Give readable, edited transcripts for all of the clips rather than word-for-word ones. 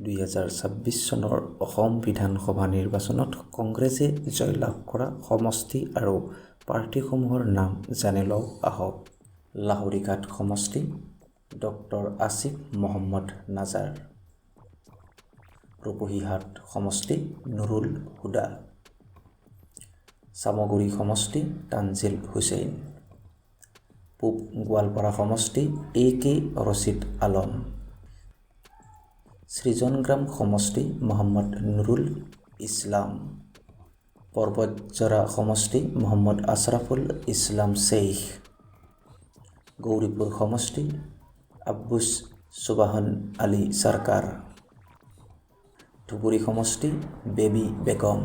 2026 চনৰ অসম বিধানসভা নিৰ্বাচনত কংগ্ৰেছে জয়লাভ কৰা সমষ্টি আৰু প্ৰাৰ্থীসমূহৰ নাম জানি লওঁ আহক। লাহৰীঘাট সমষ্টি ডক্টৰ আসিফ মহম্মদ নাজাৰ। ৰূপহীহাট সমষ্টি নুৰুল হুদা। চামগুৰি সমষ্টি তানজিল হুছেইন। পূব গোৱালপাৰা সমষ্টি AK ৰছিদ আলম। সৃজনগ্ৰাম সমষ্টি মহম্মদ নুৰুল ইছলাম। পৰ্বতজৰা সমষ্টি মহম্মদ আছৰাফুল ইছলাম শ্বেইখ। গৌৰীপুৰ সমষ্টি আব্বুছ সুবাহান আলী চৰকাৰ। ধুবুৰী সমষ্টি বেবী বেগম।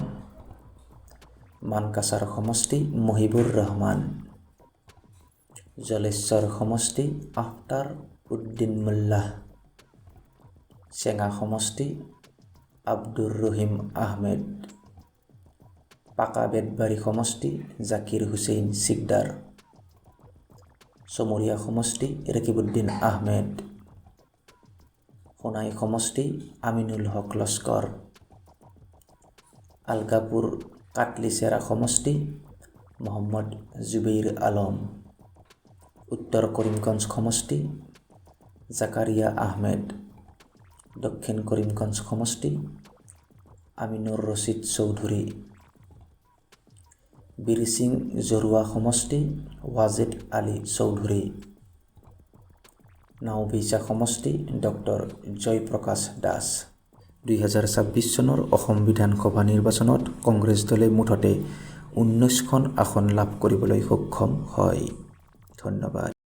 মানকাছাৰ সমষ্টি মহিবুৰ ৰহমান। জলেশ্বৰ সমষ্টি আফতাৰ উদ্দিন মোল্লাহ। চেঙা সমষ্টি আব্দুৰ ৰহিম আহমেদ। পাকা বেতবাৰী সমষ্টি জাকিৰ হুছেইন চিকদাৰ। চমৰীয়া সমষ্টি ৰকিবউদ্দিন আহমেদ। সোণাই সমষ্টি আমিনুল হক লস্কৰ। আলগাপুৰ কাটলিচেৰা সমষ্টি মহম্মদ জুবেইৰ আলম। উত্তৰ কৰিমগঞ্জ সমষ্টি জাকাৰিয়া আহমেদ। দক্ষিণ কৰিমগঞ্জ সমষ্টি আমিনুৰ ৰছিদ চৌধুৰী। বিৰচিং জৰুৱা সমষ্টি ৱাজেদ আলী চৌধুৰী। নাওবৈচা সমষ্টি ডক্টৰ জয়প্ৰকাশ দাস। 2026 চনৰ অসম বিধানসভা নিৰ্বাচনত কংগ্ৰেছ দলে মুঠতে 19খন আসন লাভ কৰিবলৈ সক্ষম হয়। ধন্যবাদ।